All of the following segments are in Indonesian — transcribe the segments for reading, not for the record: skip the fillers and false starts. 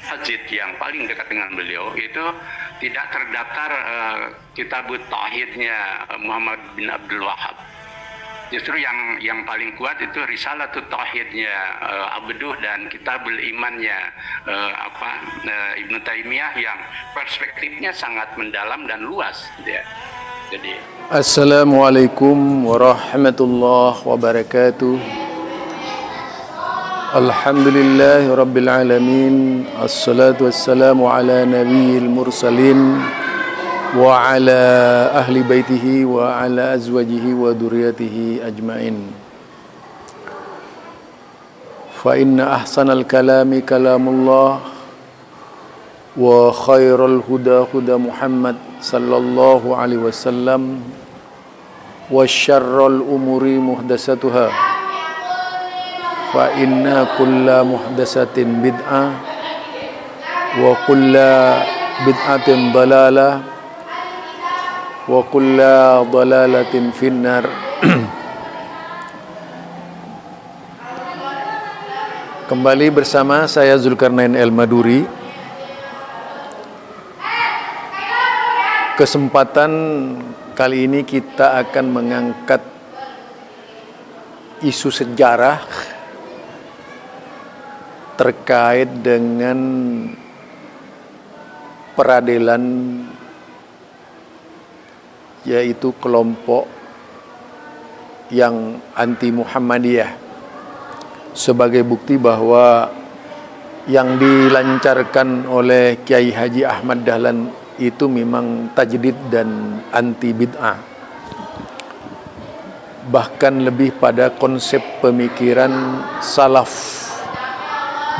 Hajid yang paling dekat dengan beliau itu tidak terdaftar Kitabut Tauhidnya Muhammad bin Abdul Wahab. Justru yang paling kuat itu Risalatut Tauhidnya Abduh dan Kitabul Imannya Ibnu Taimiyah yang perspektifnya sangat mendalam dan luas. Ya. Jadi Assalamualaikum warahmatullahi wabarakatuh. Alhamdulillahi rabbil alamin. Assalatu wassalamu ala nabiyil mursalin wa ala ahli baitihi wa ala azwajihi wa duriyatihi ajmain. Fa inna ahsanal kalami kalamullah wa khairal huda huda Muhammad sallallahu alaihi wasallam wa syarrul umuri muhdasatuha fa inna kulla muhdasatin bid'ah wa kulla bid'atin dalalah wa kulla dalalatin finnar. Kembali bersama saya Zulkarnain El-Maduri. Kesempatan kali ini kita akan mengangkat isu sejarah terkait dengan peradilan, yaitu kelompok yang anti Muhammadiyah, sebagai bukti bahwa yang dilancarkan oleh Kiai Haji Ahmad Dahlan itu memang tajdid dan anti bid'ah, bahkan lebih pada konsep pemikiran salaf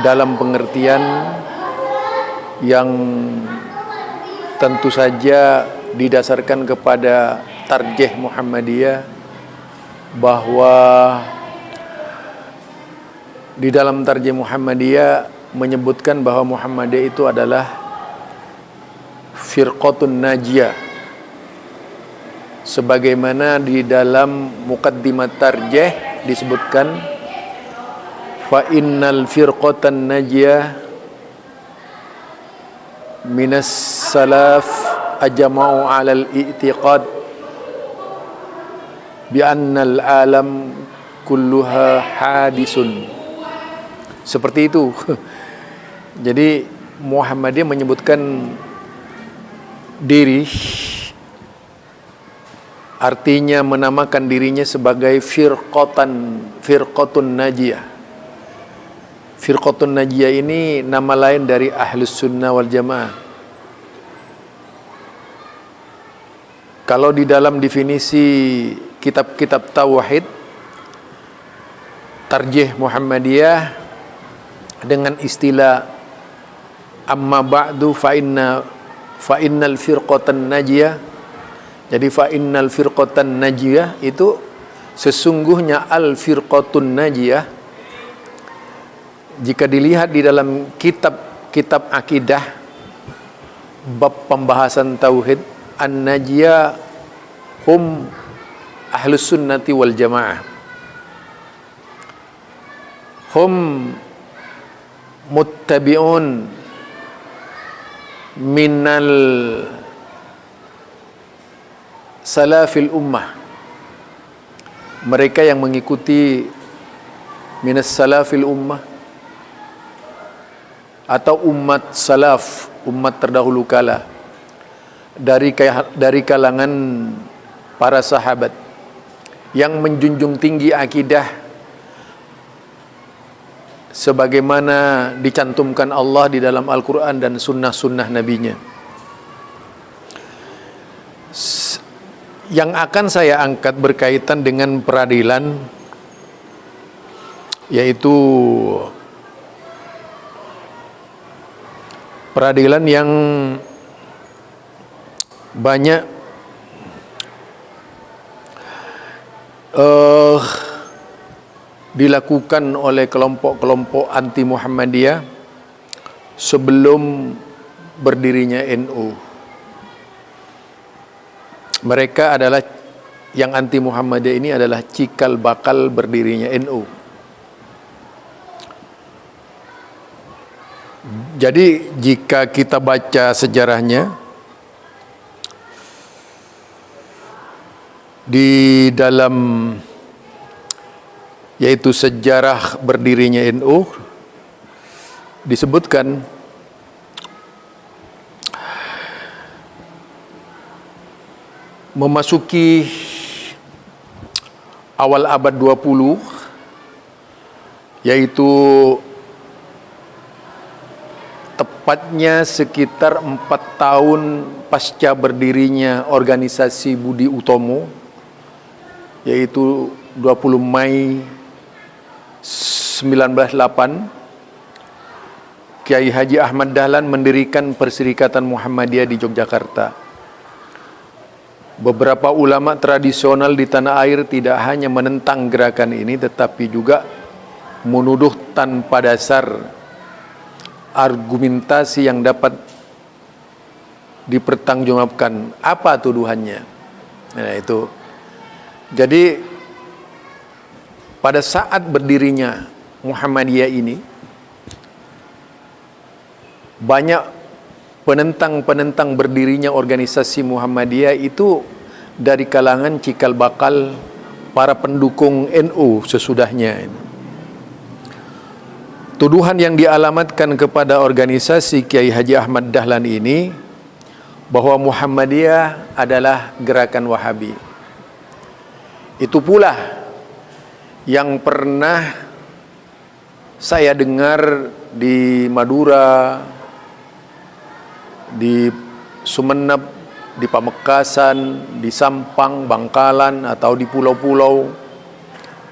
dalam pengertian yang tentu saja didasarkan kepada tarjih Muhammadiyah, bahwa di dalam tarjih Muhammadiyah menyebutkan bahwa Muhammadiyah itu adalah firqatun najiyah, sebagaimana di dalam muqaddimat tarjih disebutkan fa innal firqatan najiyah minas salaf ajma'u 'alal i'tiqad bi annal alam kulluha hadisun. Seperti itu. Jadi Muhammadiyah menyebutkan diri, artinya menamakan dirinya sebagai firqatun najiyah. Firqatun najiyah ini nama lain dari Ahlus Sunnah wal Jamaah. Kalau di dalam definisi kitab-kitab tauhid, tarjih Muhammadiyah dengan istilah amma ba'du fa innal firqatan najiyah. Jadi fa innal firqatan najiyah itu sesungguhnya al firqatun najiyah, jika dilihat di dalam kitab-kitab akidah bab pembahasan tauhid, an-najiyah hum ahlus sunnati wal jamaah, hum muttabi'un minal salafil ummah, mereka yang mengikuti minas salafil ummah atau umat salaf, umat terdahulu kala, dari kalangan para sahabat yang menjunjung tinggi akidah sebagaimana dicantumkan Allah di dalam Al-Quran dan sunnah-sunnah nabinya. Yang akan saya angkat berkaitan dengan peradilan, yaitu peradilan yang banyak dilakukan oleh kelompok-kelompok anti Muhammadiyah sebelum berdirinya NU. Mereka adalah, yang anti Muhammadiyah ini adalah cikal bakal berdirinya NU. Jadi jika kita baca sejarahnya, di dalam yaitu sejarah berdirinya NU disebutkan memasuki awal abad 20, yaitu tepatnya sekitar 4 tahun pasca berdirinya organisasi Budi Utomo, yaitu 20 Mei 1908, Kiai Haji Ahmad Dahlan mendirikan Perserikatan Muhammadiyah di Yogyakarta. Beberapa ulama tradisional di tanah air tidak hanya menentang gerakan ini, tetapi juga menuduh tanpa dasar argumentasi yang dapat dipertanggungjawabkan. Apa tuduhannya? Nah, itu. Jadi pada saat berdirinya Muhammadiyah ini, banyak penentang berdirinya organisasi Muhammadiyah itu dari kalangan cikal bakal para pendukung NU sesudahnya. Tuduhan yang dialamatkan kepada organisasi Kiai Haji Ahmad Dahlan ini bahwa Muhammadiyah adalah gerakan Wahabi. Itu pula yang pernah saya dengar di Madura, di Sumeneb, di Pamekasan, di Sampang, Bangkalan, atau di pulau-pulau,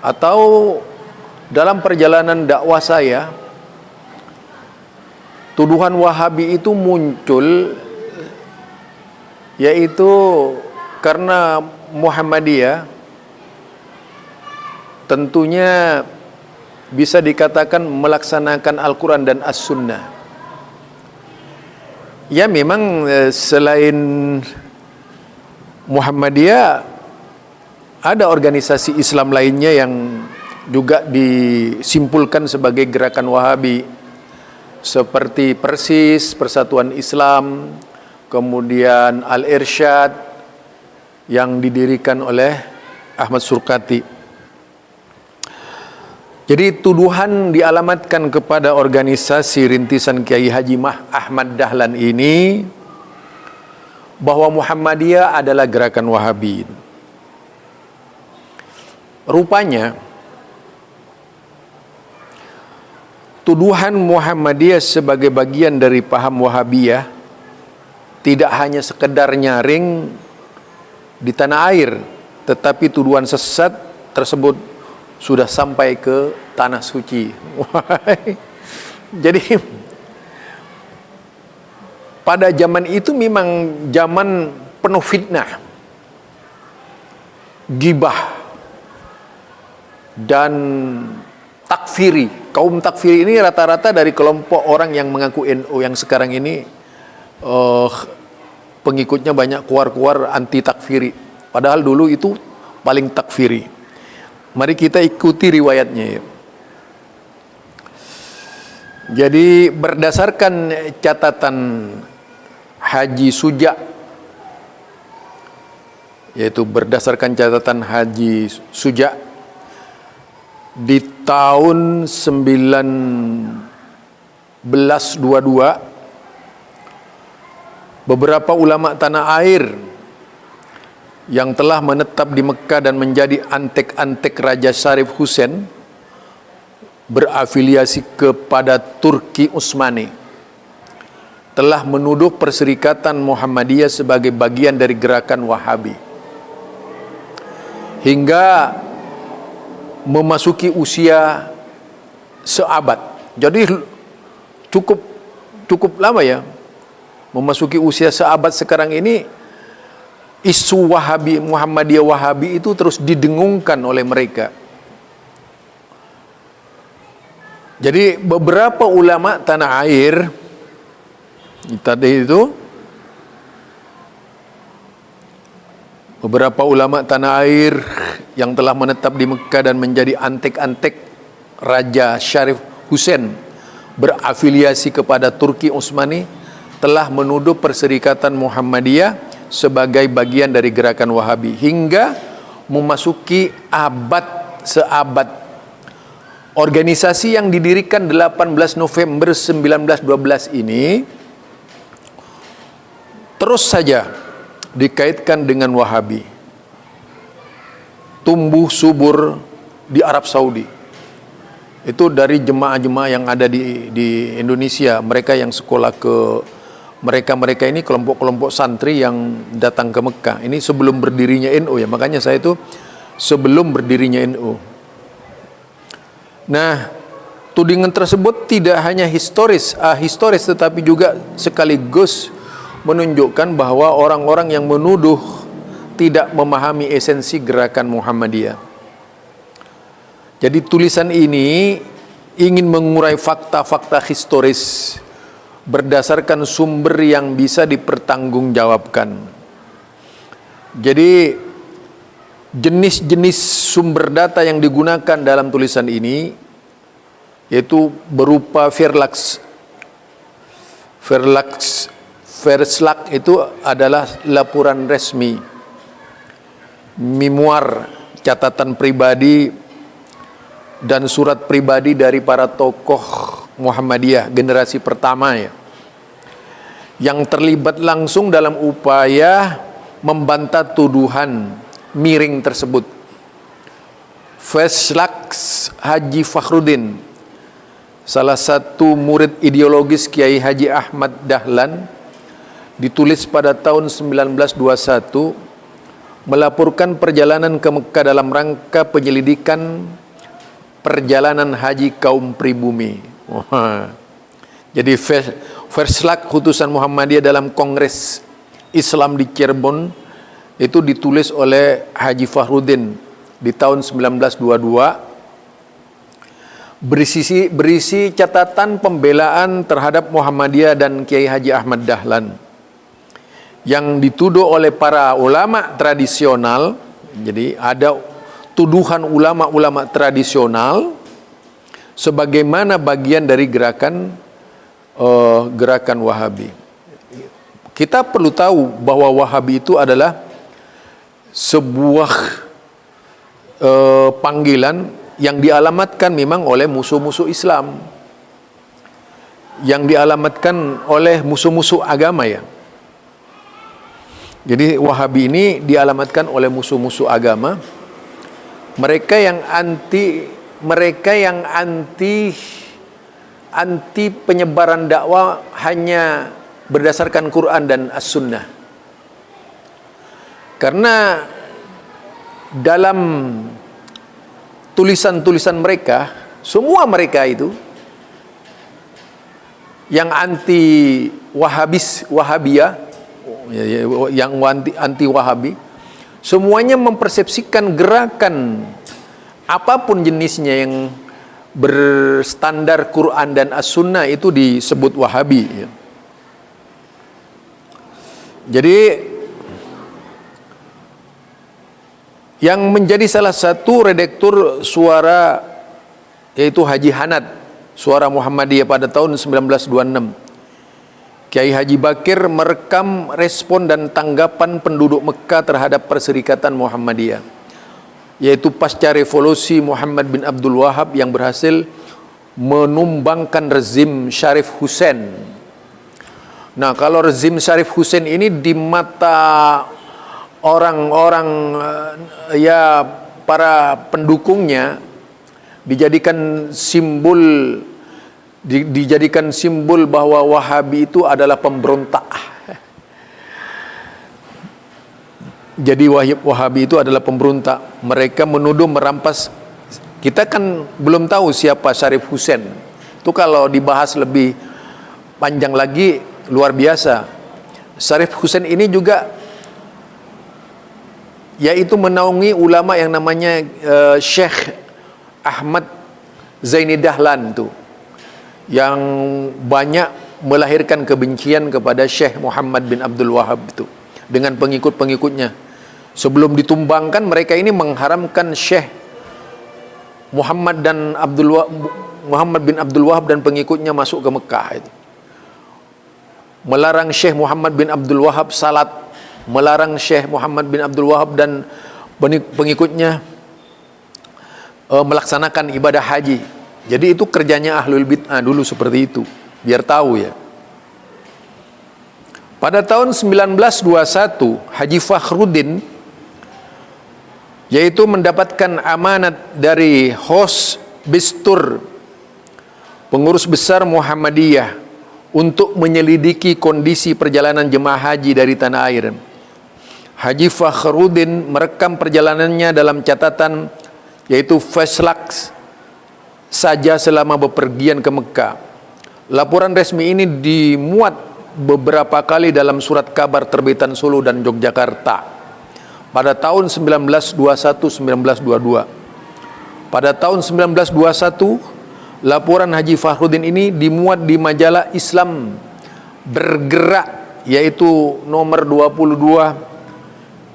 atau dalam perjalanan dakwah saya, tuduhan Wahabi itu muncul, yaitu karena Muhammadiyah tentunya bisa dikatakan melaksanakan Al-Quran dan As-Sunnah. Ya memang selain Muhammadiyah ada organisasi Islam lainnya yang juga disimpulkan sebagai gerakan Wahabi, seperti Persis, Persatuan Islam, kemudian Al-Irsyad yang didirikan oleh Ahmad Surkati. Jadi tuduhan dialamatkan kepada organisasi rintisan Kiai Haji Ahmad Dahlan ini bahwa Muhammadiyah adalah gerakan Wahabi. Rupanya tuduhan Muhammadiyah sebagai bagian dari paham Wahabiyah tidak hanya sekedar nyaring di tanah air, tetapi tuduhan sesat tersebut sudah sampai ke tanah suci. Jadi pada zaman itu memang zaman penuh fitnah, gibah, dan takfiri. Kaum takfiri ini rata-rata dari kelompok orang yang mengaku NU yang sekarang ini pengikutnya banyak keluar-keluar anti takfiri. Padahal dulu itu paling takfiri. Mari kita ikuti riwayatnya. Jadi berdasarkan catatan Haji Suja, yaitu berdasarkan catatan Haji Suja, di tahun 1922 beberapa ulama tanah air yang telah menetap di Mekah dan menjadi antek-antek Raja Syarif Hussein berafiliasi kepada Turki Utsmani telah menuduh Perserikatan Muhammadiyah sebagai bagian dari gerakan Wahabi hingga memasuki usia seabad. Jadi cukup lama ya, memasuki usia seabad sekarang ini. Isu Wahabi, Muhammadiyah Wahabi itu terus didengungkan oleh mereka. Jadi beberapa ulama tanah air tadi itu, beberapa ulama tanah air yang telah menetap di Mekah dan menjadi antek-antek Raja Syarif Hussein berafiliasi kepada Turki Utsmani telah menuduh Perserikatan Muhammadiyah sebagai bagian dari gerakan Wahabi hingga memasuki seabad. Organisasi yang didirikan 18 November 1912 ini terus saja dikaitkan dengan Wahabi, tumbuh subur di Arab Saudi. Itu dari jemaah-jemaah yang ada di Indonesia, mereka yang sekolah ke mereka ini kelompok-kelompok santri yang datang ke Mekah. Ini sebelum berdirinya NU ya, makanya saya itu sebelum berdirinya NU. Nah, tudingan tersebut tidak hanya historis tetapi juga sekaligus menunjukkan bahwa orang-orang yang menuduh tidak memahami esensi gerakan Muhammadiyah. Jadi tulisan ini ingin mengurai fakta-fakta historis berdasarkan sumber yang bisa dipertanggungjawabkan. Jadi jenis-jenis sumber data yang digunakan dalam tulisan ini yaitu berupa Verslag itu adalah laporan resmi, memoir, catatan pribadi dan surat pribadi dari para tokoh Muhammadiyah generasi pertama ya, yang terlibat langsung dalam upaya membantah tuduhan miring tersebut. Verslag Haji Fakhruddin, salah satu murid ideologis Kiai Haji Ahmad Dahlan, ditulis pada tahun 1921, melaporkan perjalanan ke Mekah dalam rangka penyelidikan perjalanan haji kaum pribumi. Jadi Verslag Utusan Muhammadiyah dalam Kongres Islam di Cirebon itu ditulis oleh Haji Fakhruddin di tahun 1922, berisi catatan pembelaan terhadap Muhammadiyah dan Kiai Haji Ahmad Dahlan yang dituduh oleh para ulama tradisional. Jadi ada tuduhan ulama-ulama tradisional sebagaimana bagian dari gerakan Wahabi. Kita perlu tahu bahwa Wahabi itu adalah sebuah panggilan yang dialamatkan memang oleh musuh-musuh Islam, yang dialamatkan oleh musuh-musuh agama ya. Jadi Wahabi ini dialamatkan oleh musuh-musuh agama, mereka yang anti penyebaran dakwah hanya berdasarkan Quran dan As-Sunnah. Karena dalam tulisan-tulisan mereka, semua mereka itu yang anti Wahabiyah, yang anti Wahabi, semuanya mempersepsikan gerakan apapun jenisnya yang berstandar Quran dan As-Sunnah itu disebut Wahabi ya. Jadi yang menjadi salah satu redaktur suara yaitu Haji Hanad, Suara Muhammadiyah pada tahun 1926, Kiai Haji Bakir merekam respon dan tanggapan penduduk Mekah terhadap Perserikatan Muhammadiyah, yaitu pasca revolusi Muhammad bin Abdul Wahab yang berhasil menumbangkan rezim Syarif Hussein. Nah, kalau rezim Syarif Hussein ini di mata orang-orang para pendukungnya dijadikan simbol bahwa Wahabi itu adalah pemberontak. Jadi Wahabi itu adalah pemberontak. Mereka menuduh merampas. Kita kan belum tahu siapa Syarif Hussein. Itu kalau dibahas lebih panjang lagi luar biasa. Syarif Hussein ini juga yaitu menaungi ulama yang namanya Syekh Ahmad Zaini Dahlan tuh, yang banyak melahirkan kebencian kepada Syekh Muhammad bin Abdul Wahab itu dengan pengikut-pengikutnya. Sebelum ditumbangkan, mereka ini mengharamkan Syekh Muhammad dan Muhammad bin Abdul Wahab dan pengikutnya masuk ke Mekah itu. Melarang Syekh Muhammad bin Abdul Wahab salat, melarang Syekh Muhammad bin Abdul Wahab dan pengikutnya melaksanakan ibadah haji. Jadi itu kerjanya ahlul bid'ah dulu seperti itu, biar tahu ya. Pada tahun 1921 Haji Fakhruddin yaitu mendapatkan amanat dari Hos Bistur, pengurus besar Muhammadiyah, untuk menyelidiki kondisi perjalanan jemaah haji dari tanah air. Haji Fakhruddin merekam perjalanannya dalam catatan yaitu Faslak saja selama bepergian ke Mekah. Laporan resmi ini dimuat beberapa kali dalam surat kabar terbitan Solo dan Yogyakarta pada tahun 1921-1922. Pada tahun 1921, laporan Haji Fakhruddin ini dimuat di majalah Islam Bergerak, yaitu nomor 22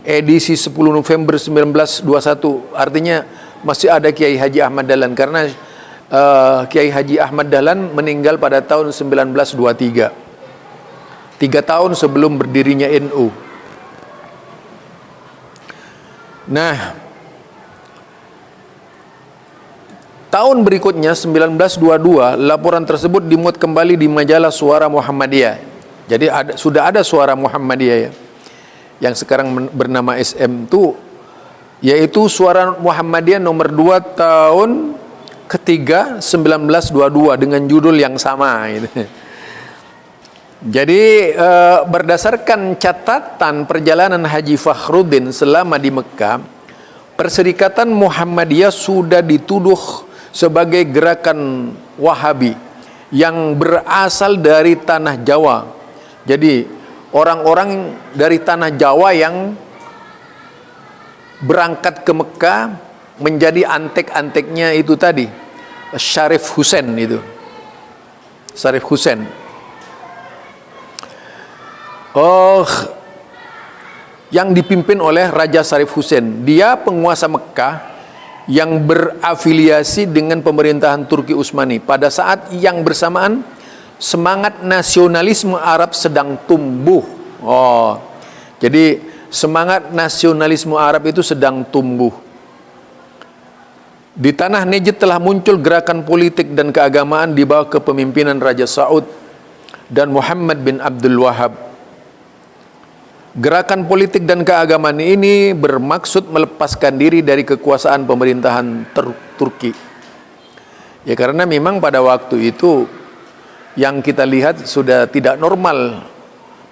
edisi 10 November 1921. Artinya masih ada Kiai Haji Ahmad Dahlan, karena Kiai Haji Ahmad Dahlan meninggal pada tahun 1923, 3 tahun sebelum berdirinya NU. Nah, tahun berikutnya 1922 laporan tersebut dimuat kembali di majalah Suara Muhammadiyah. Jadi sudah ada Suara Muhammadiyah ya, yang sekarang bernama SM itu, yaitu Suara Muhammadiyah nomor 2 tahun ketiga 1922 dengan judul yang sama gitu. Jadi berdasarkan catatan perjalanan Haji Fakhruddin selama di Mekah, Perserikatan Muhammadiyah sudah dituduh sebagai gerakan Wahabi yang berasal dari tanah Jawa. Jadi orang-orang dari tanah Jawa yang berangkat ke Mekah menjadi antek-anteknya itu tadi, Syarif Husain itu. Syarif Husain. Yang dipimpin oleh Raja Syarif Husain. Dia penguasa Mekah yang berafiliasi dengan pemerintahan Turki Utsmani. Pada saat yang bersamaan, semangat nasionalisme Arab sedang tumbuh. Jadi semangat nasionalisme Arab itu sedang tumbuh. Di tanah Najd telah muncul gerakan politik dan keagamaan di bawah kepemimpinan Raja Saud dan Muhammad bin Abdul Wahab. Gerakan politik dan keagamaan ini bermaksud melepaskan diri dari kekuasaan pemerintahan Turki. Ya, karena memang pada waktu itu yang kita lihat sudah tidak normal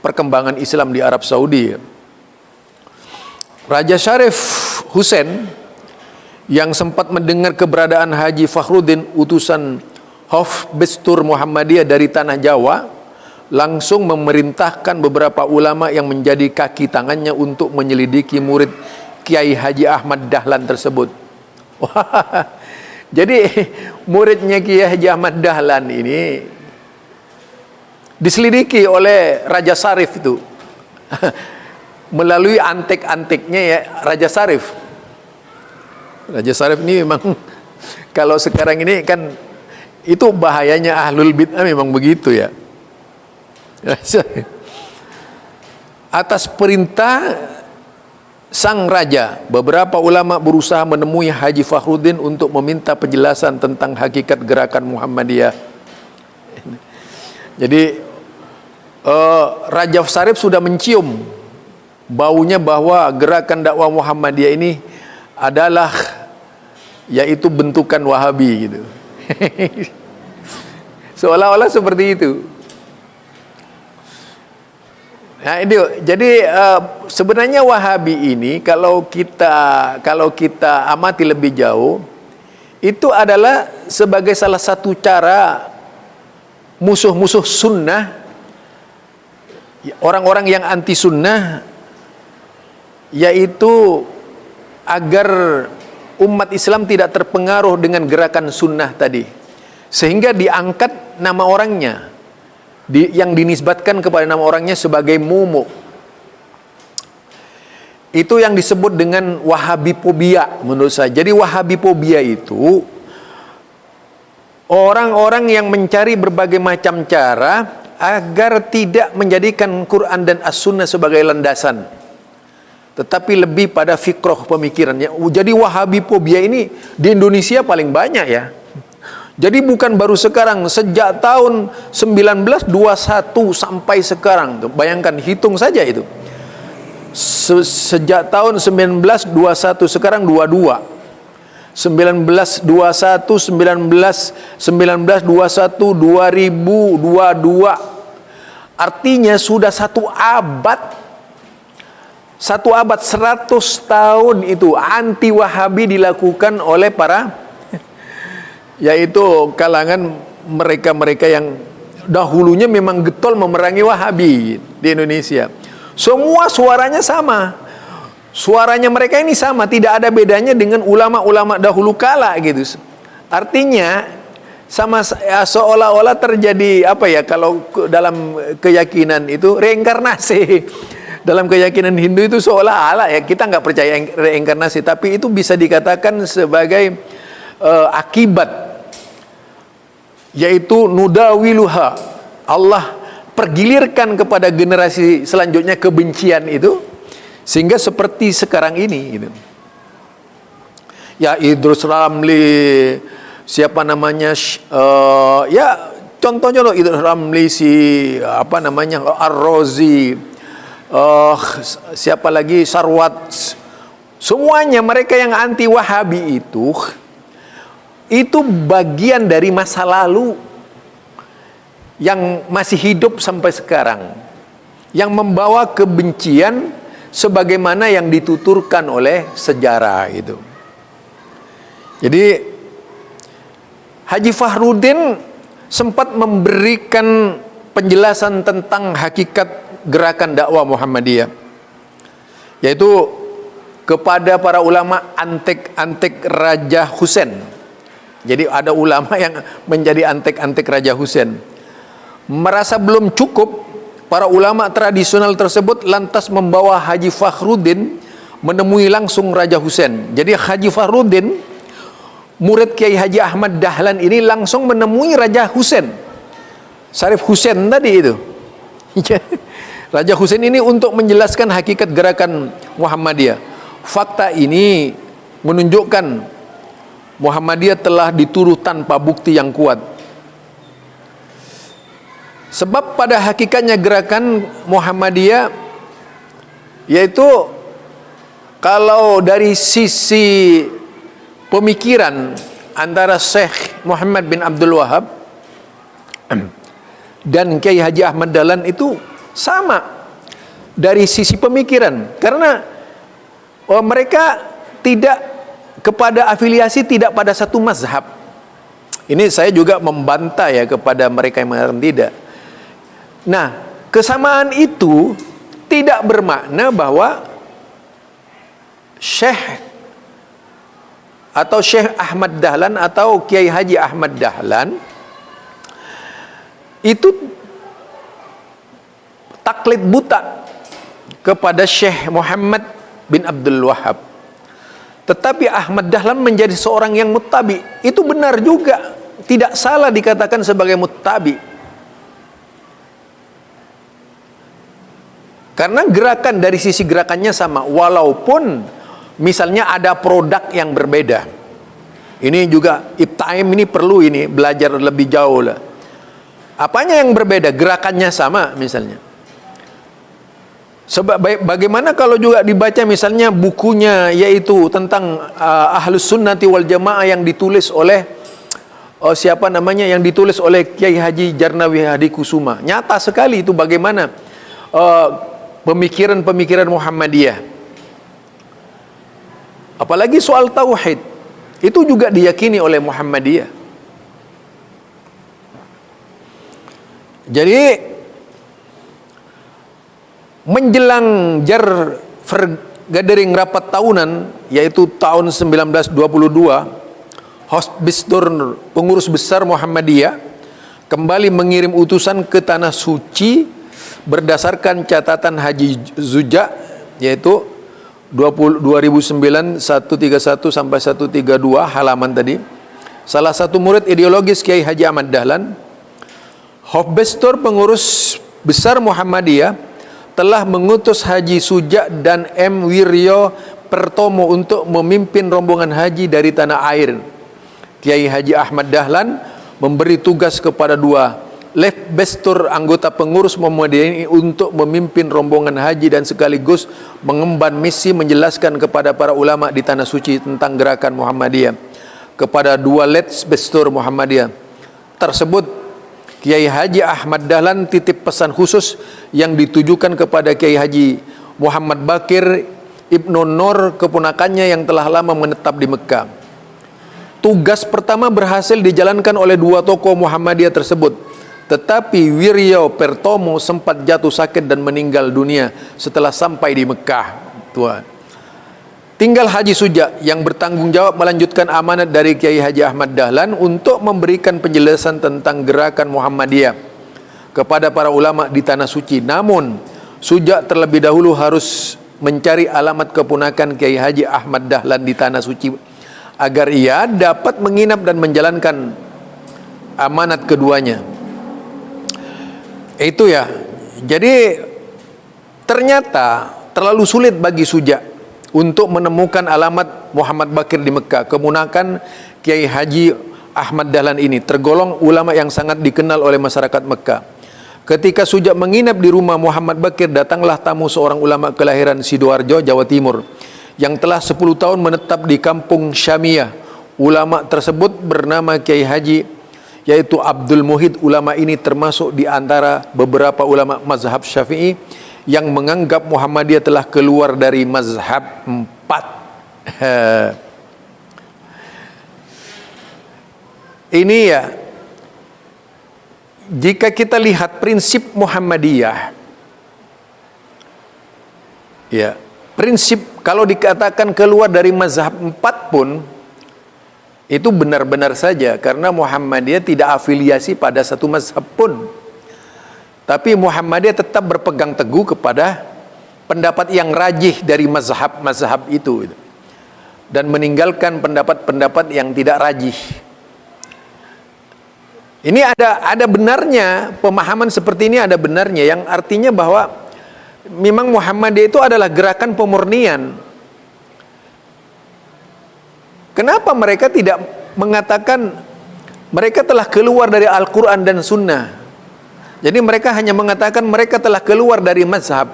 perkembangan Islam di Arab Saudi. Raja Syarif Husain yang sempat mendengar keberadaan Haji Fakhruddin, utusan Hofbestur Muhammadiyah dari tanah Jawa, langsung memerintahkan beberapa ulama yang menjadi kaki tangannya untuk menyelidiki murid Kiai Haji Ahmad Dahlan tersebut. Jadi muridnya Kiai Haji Ahmad Dahlan ini diselidiki oleh Raja Syarif itu melalui antek-anteknya ya Raja Syarif. Raja Syarif ini memang kalau sekarang ini kan itu bahayanya ahlul bid'ah, memang begitu ya. Atas perintah sang raja, beberapa ulama berusaha menemui Haji Fakhruddin untuk meminta penjelasan tentang hakikat gerakan Muhammadiyah. Jadi Raja Syarif sudah mencium baunya bahwa gerakan dakwah Muhammadiyah ini adalah yaitu bentukan Wahabi gitu. Seolah-olah seperti itu. Nah, itu jadi sebenarnya Wahabi ini kalau kita amati lebih jauh, itu adalah sebagai salah satu cara musuh-musuh sunnah, orang-orang yang anti sunnah, yaitu agar umat Islam tidak terpengaruh dengan gerakan sunnah tadi, sehingga diangkat nama orangnya, yang dinisbatkan kepada nama orangnya sebagai Mumu. Itu yang disebut dengan Wahabifobia menurut saya. Jadi Wahabifobia itu orang-orang yang mencari berbagai macam cara agar tidak menjadikan Quran dan As-Sunnah sebagai landasan, tetapi lebih pada fikrah pemikirannya. Jadi Wahabi fobia ini di Indonesia paling banyak ya. Jadi bukan baru sekarang, sejak tahun 1921 sampai sekarang. Bayangkan, hitung saja itu. Sejak tahun 1921, sekarang 22. 1921, 1921, 2022. Artinya sudah satu abad. 100 tahun itu anti Wahabi dilakukan oleh para, yaitu kalangan mereka-mereka yang dahulunya memang getol memerangi Wahabi di Indonesia. Semua suaranya sama. Suaranya mereka ini sama, tidak ada bedanya dengan ulama-ulama dahulu kala gitu. Artinya sama seolah-olah terjadi apa ya, kalau dalam keyakinan itu reinkarnasi. Dalam keyakinan Hindu itu seolah-olah ya, kita nggak percaya reinkarnasi, tapi itu bisa dikatakan sebagai akibat, yaitu nudawiluha, Allah pergilirkan kepada generasi selanjutnya kebencian itu, sehingga seperti sekarang ini gitu. Ya Idrus Ramli, siapa namanya, ya contohnya Idrus Ramli, si apa namanya, Ar-Razi, siapa lagi, Sarwat, semuanya mereka yang anti Wahabi itu bagian dari masa lalu yang masih hidup sampai sekarang, yang membawa kebencian sebagaimana yang dituturkan oleh sejarah itu. Jadi Haji Fahrudin sempat memberikan penjelasan tentang hakikat gerakan dakwah Muhammadiyah, yaitu kepada para ulama antek-antek Raja Husain. Jadi ada ulama yang menjadi antek-antek Raja Husain. Merasa belum cukup, para ulama tradisional tersebut lantas membawa Haji Fahrudin menemui langsung Raja Husain. Jadi Haji Fahrudin, murid Kiai Haji Ahmad Dahlan ini, langsung menemui Raja Husain, Syarif Husain tadi itu. Raja Husain ini untuk menjelaskan hakikat gerakan Muhammadiyah. Fakta ini menunjukkan Muhammadiyah telah dituduh tanpa bukti yang kuat. Sebab pada hakikatnya gerakan Muhammadiyah, yaitu kalau dari sisi pemikiran antara Syekh Muhammad bin Abdul Wahab dan Kiai Haji Ahmad Dahlan itu sama dari sisi pemikiran, karena mereka tidak kepada afiliasi, tidak pada satu mazhab. Ini saya juga membantah ya kepada mereka yang mengatakan tidak. Nah, kesamaan itu tidak bermakna bahwa Syekh atau Syekh Ahmad Dahlan atau Kiai Haji Ahmad Dahlan itu taklid buta kepada Syekh Muhammad bin Abdul Wahab. Tetapi Ahmad Dahlan menjadi seorang yang muttabi. Itu benar juga, tidak salah dikatakan sebagai muttabi. Karena gerakan dari sisi gerakannya sama, walaupun misalnya ada produk yang berbeda. Ini juga Ibtaim ini perlu ini belajar lebih jauh lah. Apanya yang berbeda? Gerakannya sama misalnya. Sebab bagaimana kalau juga dibaca misalnya bukunya, yaitu tentang Ahlus Sunnati wal Jamaah yang ditulis oleh siapa namanya, yang ditulis oleh Kiai Haji Jarnawi Hadi Kusuma. Nyata sekali itu bagaimana pemikiran-pemikiran Muhammadiyah. Apalagi soal tauhid, itu juga diyakini oleh Muhammadiyah. Jadi menjelang gathering rapat tahunan, yaitu tahun 1922, Hosbisdur, pengurus besar Muhammadiyah, kembali mengirim utusan ke Tanah Suci berdasarkan catatan Haji Zuja, yaitu 2009 131 sampai 132 halaman tadi. salah satu murid ideologis Kiai Haji Ahmad Dahlan, Hofbestor pengurus besar Muhammadiyah, telah mengutus Haji Suja dan M. Wiryo Pertomo untuk memimpin rombongan haji dari tanah air. Kiai Haji Ahmad Dahlan memberi tugas kepada dua Lefbestor anggota pengurus Muhammadiyah ini untuk memimpin rombongan haji dan sekaligus mengemban misi menjelaskan kepada para ulama di tanah suci tentang gerakan Muhammadiyah. Kepada dua Lefbestor Muhammadiyah tersebut, Kiai Haji Ahmad Dahlan titip pesan khusus yang ditujukan kepada Kiai Haji Muhammad Bakir Ibnu Nur, keponakannya yang telah lama menetap di Mekah. Tugas pertama berhasil dijalankan oleh dua tokoh Muhammadiyah tersebut, tetapi Wiryo Pertomo sempat jatuh sakit dan meninggal dunia setelah sampai di Mekah. Tuhan. Tinggal Haji Suja yang bertanggung jawab melanjutkan amanat dari Kiai Haji Ahmad Dahlan untuk memberikan penjelasan tentang gerakan Muhammadiyah kepada para ulama di tanah suci. Namun Suja terlebih dahulu harus mencari alamat keponakan Kiai Haji Ahmad Dahlan di tanah suci agar ia dapat menginap dan menjalankan amanat keduanya. Itu ya. Jadi ternyata terlalu sulit bagi Suja untuk menemukan alamat Muhammad Bakir di Mekah. Keponakan Kiai Haji Ahmad Dahlan ini tergolong ulama yang sangat dikenal oleh masyarakat Mekah. Ketika Suja menginap di rumah Muhammad Bakir, datanglah tamu seorang ulama kelahiran Sidoarjo, Jawa Timur, yang telah 10 tahun menetap di kampung Syamiyah. Ulama tersebut bernama Kiai Haji, yaitu Abdul Muhid. Ulama ini termasuk di antara beberapa ulama mazhab Syafi'i yang menganggap Muhammadiyah telah keluar dari mazhab 4. Ini ya, jika kita lihat prinsip Muhammadiyah, ya, prinsip kalau dikatakan keluar dari mazhab 4 pun itu benar-benar saja, karena Muhammadiyah tidak afiliasi pada satu mazhab pun. Tapi Muhammadiyah tetap berpegang teguh kepada pendapat yang rajih dari mazhab-mazhab itu dan meninggalkan pendapat-pendapat yang tidak rajih. Ini ada benarnya, pemahaman seperti ini ada benarnya, yang artinya bahwa memang Muhammadiyah itu adalah gerakan pemurnian. Kenapa mereka tidak mengatakan mereka telah keluar dari Al-Quran dan Sunnah? Jadi mereka hanya mengatakan mereka telah keluar dari mazhab.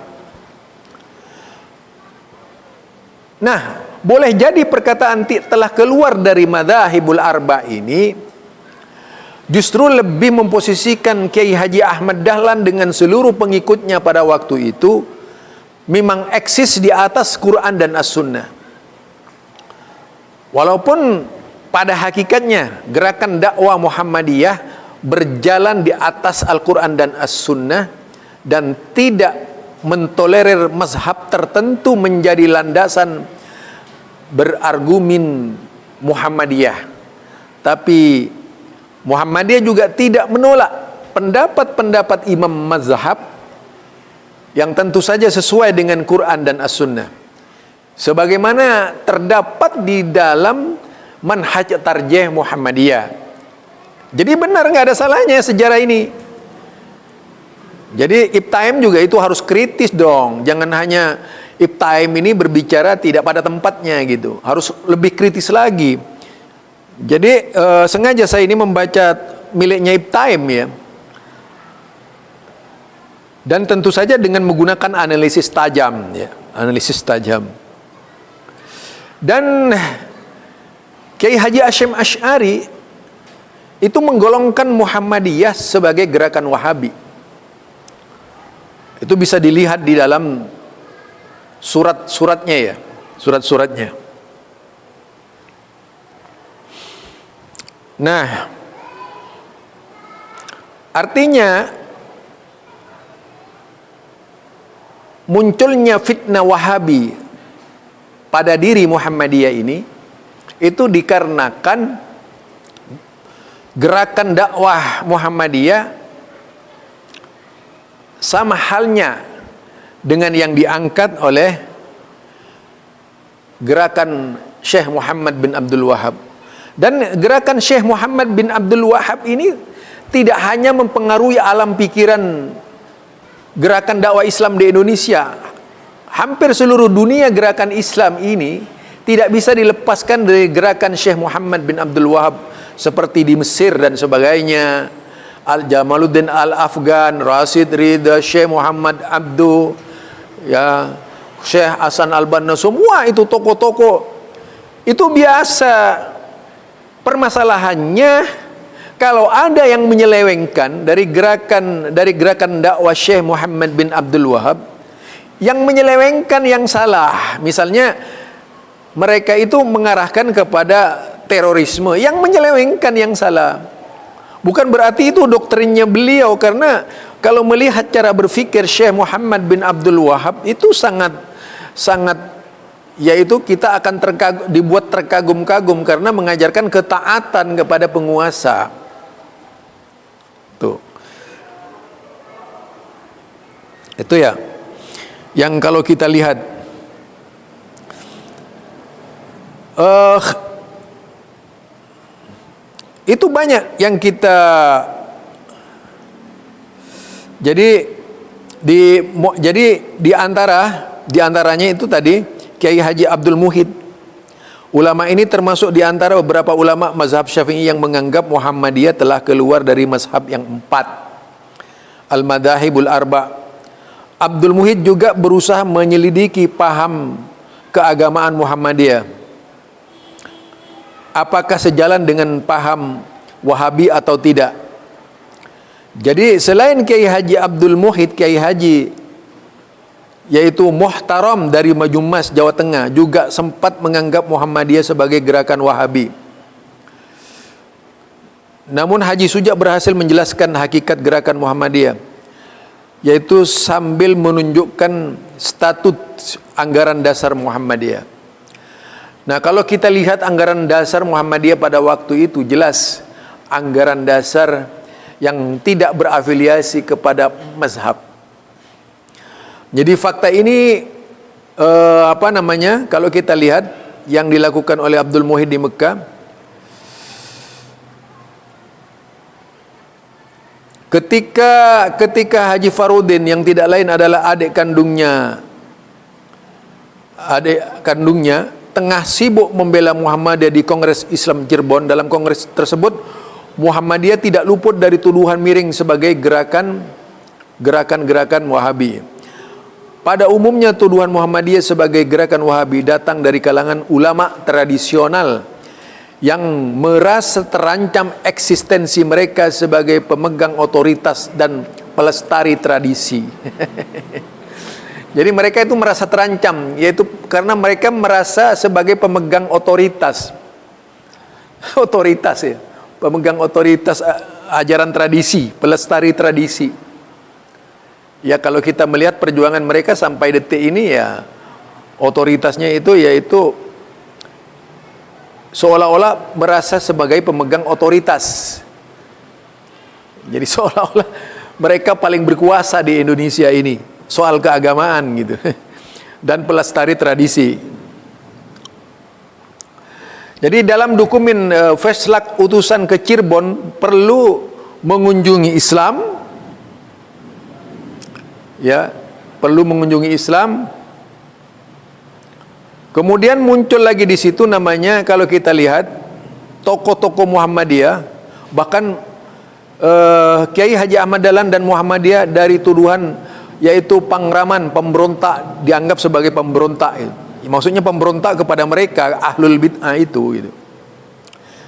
Nah, boleh jadi perkataan telah keluar dari madzhabul arba ini justru lebih memposisikan Kiai Haji Ahmad Dahlan dengan seluruh pengikutnya pada waktu itu memang eksis di atas Quran dan As-Sunnah. Walaupun pada hakikatnya gerakan dakwah Muhammadiyah berjalan di atas Al-Quran dan As-Sunnah dan tidak mentolerir mazhab tertentu menjadi landasan berargumen Muhammadiyah. Tapi Muhammadiyah juga tidak menolak pendapat-pendapat imam mazhab yang tentu saja sesuai dengan Quran dan As-Sunnah, sebagaimana terdapat di dalam manhaj tarjih Muhammadiyah. Jadi benar, nggak ada salahnya sejarah ini. Jadi Ibtaim juga itu harus kritis dong. Jangan hanya Ibtaim ini berbicara tidak pada tempatnya gitu. Harus lebih kritis lagi. Jadi sengaja saya ini membaca miliknya Ibtaim ya. Dan tentu saja dengan menggunakan analisis tajam ya, analisis tajam. Dan Kiai Haji Hasyim Asy'ari itu menggolongkan Muhammadiyah sebagai gerakan Wahabi. Itu bisa dilihat di dalam surat-suratnya ya, surat-suratnya. Nah, artinya munculnya fitnah Wahabi pada diri Muhammadiyah ini itu dikarenakan gerakan dakwah Muhammadiyah sama halnya dengan yang diangkat oleh gerakan Syekh Muhammad bin Abdul Wahab. Dan gerakan Syekh Muhammad bin Abdul Wahab ini tidak hanya mempengaruhi alam pikiran gerakan dakwah Islam di Indonesia. Hampir seluruh dunia gerakan Islam ini tidak bisa dilepaskan dari gerakan Syekh Muhammad bin Abdul Wahab, seperti di Mesir dan sebagainya. Al-Jamaluddin Al-Afghan, Rasid Ridha, Syekh Muhammad Abdu, ya, Syekh Hasan Al-Banna, semua itu tokoh-tokoh. Itu biasa. Permasalahannya, kalau ada yang menyelewengkan dari gerakan dakwah Syekh Muhammad bin Abdul Wahab, yang menyelewengkan yang salah, misalnya mereka itu mengarahkan kepada terorisme, yang menyelewengkan yang salah. Bukan berarti itu doktrinnya beliau, karena kalau melihat cara berpikir Syekh Muhammad bin Abdul Wahab itu sangat yaitu kita akan dibuat terkagum-kagum karena mengajarkan ketaatan kepada penguasa. Tuh. Itu ya. Yang kalau kita lihat itu banyak yang kita jadi di antaranya itu tadi Kiai Haji Abdul Muhid. Ulama ini termasuk di antara beberapa ulama mazhab Syafi'i yang menganggap Muhammadiyah telah keluar dari mazhab yang 4, Al-Madahibul Arba'. Abdul Muhid juga berusaha menyelidiki paham keagamaan Muhammadiyah, apakah sejalan dengan paham Wahabi atau tidak. Jadi selain Kiai Haji Abdul Muhid, Kiai Haji yaitu Muhtaram dari Majumas, Jawa Tengah, juga sempat menganggap Muhammadiyah sebagai gerakan Wahabi. Namun Haji Suja berhasil menjelaskan hakikat gerakan Muhammadiyah, yaitu sambil menunjukkan statut anggaran dasar Muhammadiyah. Nah, kalau kita lihat anggaran dasar Muhammadiyah pada waktu itu, jelas anggaran dasar yang tidak berafiliasi kepada mazhab. Jadi fakta ini kalau kita lihat yang dilakukan oleh Abdul Muhid di Mekah, ketika Haji Farudin yang tidak lain adalah adik kandungnya tengah sibuk membela Muhammadiyah di Kongres Islam Cirebon. Dalam kongres tersebut Muhammadiyah tidak luput dari tuduhan miring sebagai gerakan Wahabi. Pada umumnya tuduhan Muhammadiyah sebagai gerakan Wahabi datang dari kalangan ulama tradisional yang merasa terancam eksistensi mereka sebagai pemegang otoritas dan pelestari tradisi. Jadi mereka itu merasa terancam, yaitu karena mereka merasa sebagai pemegang otoritas. Otoritas ya, pemegang otoritas ajaran tradisi, pelestari tradisi. Ya, kalau kita melihat perjuangan mereka sampai detik ini, ya otoritasnya itu yaitu seolah-olah merasa sebagai pemegang otoritas. Jadi seolah-olah mereka paling berkuasa di Indonesia ini soal keagamaan gitu. Dan pelestari tradisi. Jadi dalam dokumen Feslak utusan ke Cirebon perlu mengunjungi Islam. Ya, perlu mengunjungi Islam. Kemudian muncul lagi di situ namanya, kalau kita lihat tokoh-tokoh Muhammadiyah, bahkan Kiai Haji Ahmad Dahlan dan Muhammadiyah dari tuduhan yaitu pangraman, pemberontak, dianggap sebagai pemberontak. Maksudnya pemberontak kepada mereka ahlul bid'ah itu gitu.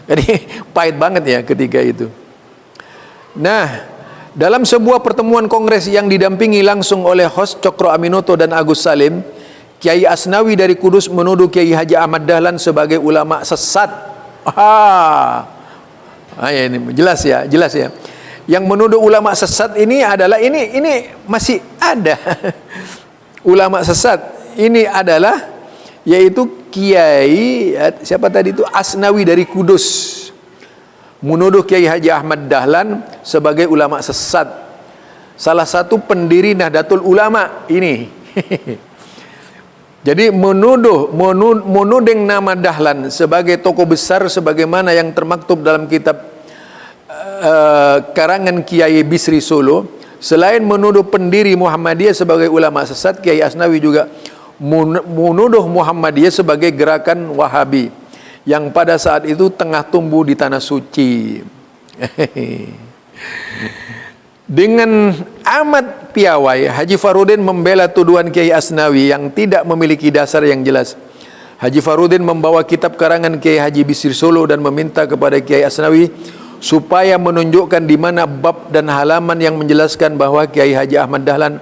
Jadi pahit banget ya ketika itu. Nah, dalam sebuah pertemuan kongres yang didampingi langsung oleh host Cokro Aminoto dan Agus Salim, Kiai Asnawi dari Kudus menuduh Kiai Haji Ahmad Dahlan sebagai ulama sesat. Ya ini jelas ya. Yang menuduh ulama sesat ini adalah ini masih ada. Ulama sesat ini adalah yaitu Kiai siapa tadi itu, Asnawi dari Kudus, menuduh Kiai Haji Ahmad Dahlan sebagai ulama sesat, salah satu pendiri Nahdlatul Ulama ini. Jadi menuding nama Dahlan sebagai tokoh besar sebagaimana yang termaktub dalam kitab karangan Kiai Bisri Solo, selain menuduh pendiri Muhammadiyah sebagai ulama sesat, Kiai Asnawi juga menuduh Muhammadiyah sebagai gerakan Wahabi yang pada saat itu tengah tumbuh di tanah suci. Dengan amat piawai, Haji Farudin membela tuduhan Kiai Asnawi yang tidak memiliki dasar yang jelas. Haji Farudin membawa kitab karangan Kiai Haji Bisri Solo dan meminta kepada Kiai Asnawi supaya menunjukkan di mana bab dan halaman yang menjelaskan bahwa Kiai Haji Ahmad Dahlan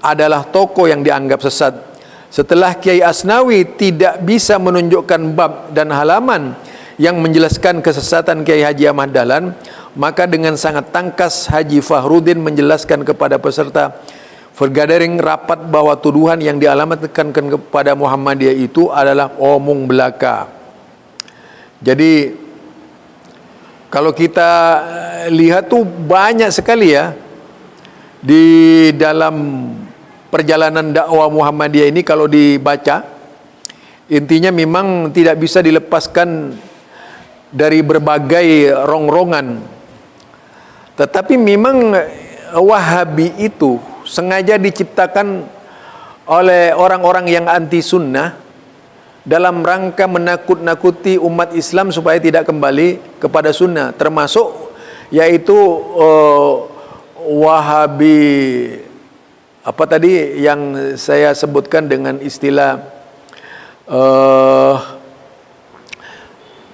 adalah tokoh yang dianggap sesat. Setelah Kiai Asnawi tidak bisa menunjukkan bab dan halaman yang menjelaskan kesesatan Kiai Haji Ahmad Dahlan, maka dengan sangat tangkas Haji Fahrudin menjelaskan kepada peserta Forgathering rapat bahwa tuduhan yang dialamatkan kepada Muhammadiyah itu adalah omong belaka. Jadi kalau kita lihat tuh banyak sekali ya di dalam perjalanan dakwah Muhammadiyah ini, kalau dibaca intinya memang tidak bisa dilepaskan dari berbagai rongrongan. Tetapi memang Wahabi itu sengaja diciptakan oleh orang-orang yang anti sunnah dalam rangka menakut-nakuti umat Islam supaya tidak kembali kepada sunnah, termasuk yaitu Wahabi apa tadi yang saya sebutkan dengan istilah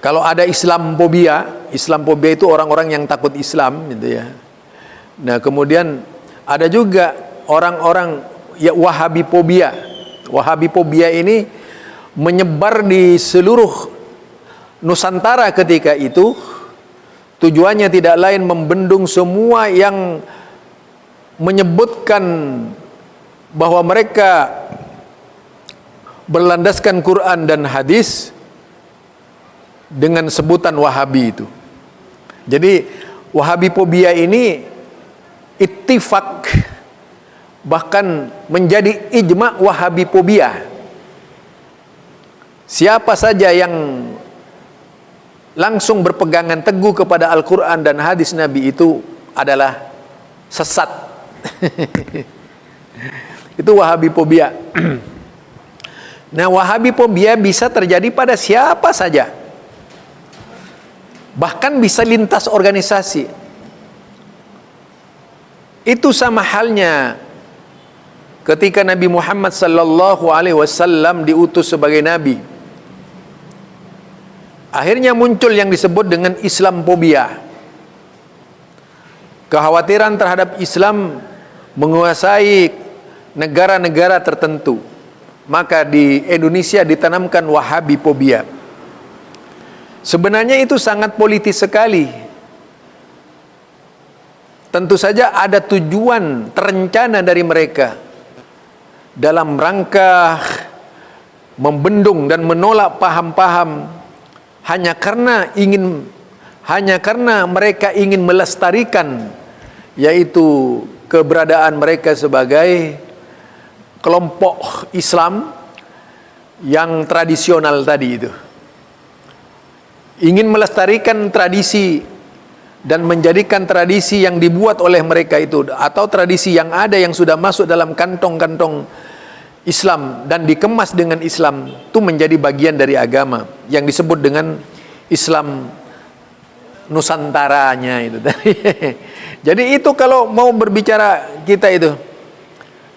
kalau ada Islamophobia itu orang-orang yang takut Islam gitu ya. Nah, kemudian ada juga orang-orang ya Wahabiphobia. Wahabiphobia ini menyebar di seluruh Nusantara ketika itu. Tujuannya tidak lain membendung semua yang menyebutkan bahwa mereka berlandaskan Quran dan hadis dengan sebutan Wahabi itu. Jadi Wahabiphobia ini ittifaq, bahkan menjadi ijma Wahabiphobia. Siapa saja yang langsung berpegangan teguh kepada Al-Quran dan hadis Nabi itu adalah sesat. Itu Wahabiphobia. Nah, Wahabiphobia bisa terjadi pada siapa saja, bahkan bisa lintas organisasi. Itu sama halnya ketika Nabi Muhammad sallallahu alaihi wasallam diutus sebagai nabi. Akhirnya muncul yang disebut dengan Islamophobia. Kekhawatiran terhadap Islam menguasai negara-negara tertentu. Maka di Indonesia ditanamkan Wahabiphobia. Sebenarnya itu sangat politis sekali. Tentu saja ada tujuan terencana dari mereka dalam rangka membendung dan menolak paham-paham hanya karena mereka ingin melestarikan yaitu keberadaan mereka sebagai kelompok Islam yang tradisional tadi itu. Ingin melestarikan tradisi dan menjadikan tradisi yang dibuat oleh mereka itu atau tradisi yang ada yang sudah masuk dalam kantong-kantong Islam dan dikemas dengan Islam itu menjadi bagian dari agama yang disebut dengan Islam Nusantaranya itu tadi. Jadi itu kalau mau berbicara kita itu.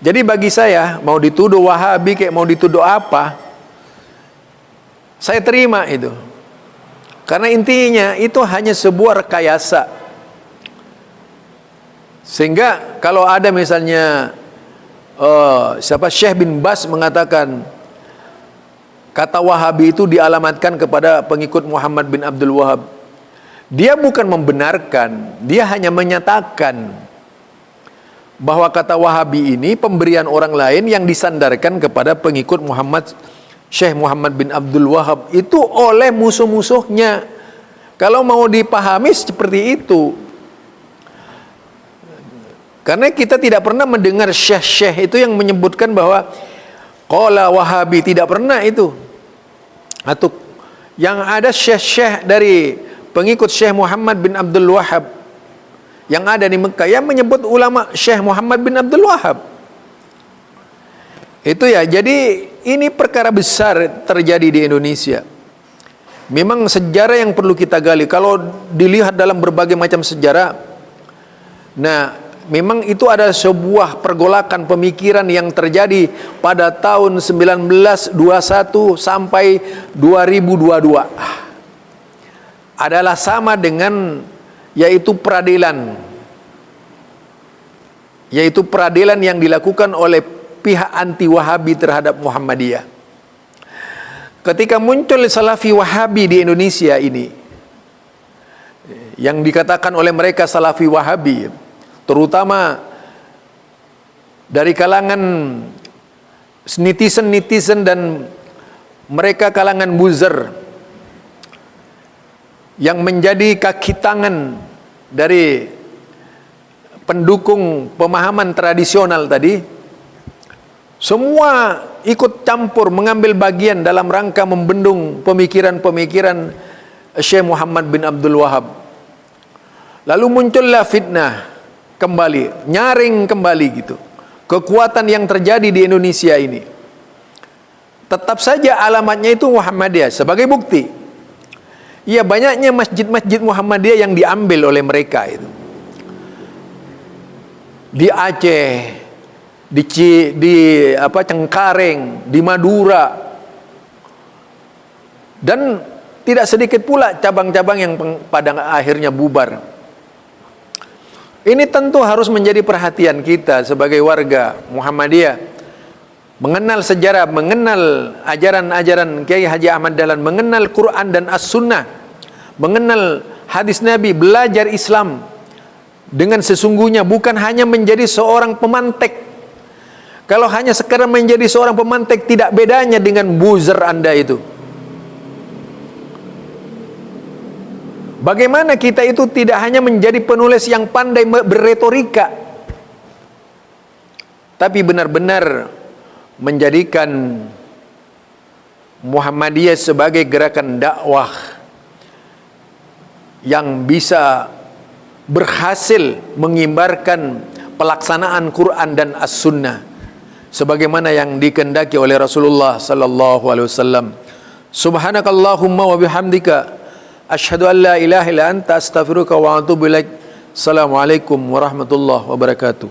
Jadi bagi saya mau dituduh Wahabi kayak mau dituduh apa, saya terima itu. Karena intinya itu hanya sebuah rekayasa. Sehingga kalau ada misalnya Syekh bin Bas mengatakan kata Wahabi itu dialamatkan kepada pengikut Muhammad bin Abdul Wahab, dia bukan membenarkan, dia hanya menyatakan bahwa kata Wahabi ini pemberian orang lain yang disandarkan kepada pengikut Syekh Muhammad bin Abdul Wahab itu oleh musuh-musuhnya. Kalau mau dipahami seperti itu, karena kita tidak pernah mendengar syekh-syekh itu yang menyebutkan bahwa Qala Wahabi, tidak pernah itu. Atau yang ada syekh-syekh dari pengikut Syekh Muhammad bin Abdul Wahhab yang ada di Mekah yang menyebut ulama Syekh Muhammad bin Abdul Wahhab. Itu ya, jadi ini perkara besar terjadi di Indonesia. Memang sejarah yang perlu kita gali. Kalau dilihat dalam berbagai macam sejarah, nah memang itu ada sebuah pergolakan pemikiran yang terjadi pada tahun 1921 sampai 2022. Adalah sama dengan yaitu peradilan yang dilakukan oleh pihak anti Wahabi terhadap Muhammadiyah. Ketika muncul Salafi Wahabi di Indonesia ini, yang dikatakan oleh mereka Salafi Wahabi, terutama dari kalangan netizen dan mereka kalangan buzzer yang menjadi kaki tangan dari pendukung pemahaman tradisional tadi, semua ikut campur mengambil bagian dalam rangka membendung pemikiran-pemikiran Syekh Muhammad bin Abdul Wahhab. Lalu muncullah fitnah kembali, nyaring kembali gitu. Kekuatan yang terjadi di Indonesia ini. Tetap saja alamatnya itu Muhammadiyah. Sebagai bukti, ya banyaknya masjid-masjid Muhammadiyah yang diambil oleh mereka itu. Di Aceh, di Cengkareng, di Madura, dan tidak sedikit pula cabang-cabang yang pada akhirnya bubar. Ini tentu harus menjadi perhatian kita sebagai warga Muhammadiyah, mengenal sejarah, mengenal ajaran-ajaran Kiai Haji Ahmad Dahlan, mengenal Quran dan As-Sunnah, mengenal hadis Nabi, belajar Islam dengan sesungguhnya, bukan hanya menjadi seorang pemantek. Kalau hanya sekedar menjadi seorang pemantik, tidak bedanya dengan buzzer Anda itu. Bagaimana kita itu tidak hanya menjadi penulis yang pandai berretorika, tapi benar-benar menjadikan Muhammadiyah sebagai gerakan dakwah yang bisa berhasil mengimbarkan pelaksanaan Quran dan As-Sunnah sebagaimana yang dikehendaki oleh Rasulullah sallallahu alaihi wasallam. Subhanakallahumma wa bihamdika asyhadu an la ilaha illa anta astaghfiruka wa atubu ilaik. Assalamualaikum warahmatullahi wabarakatuh.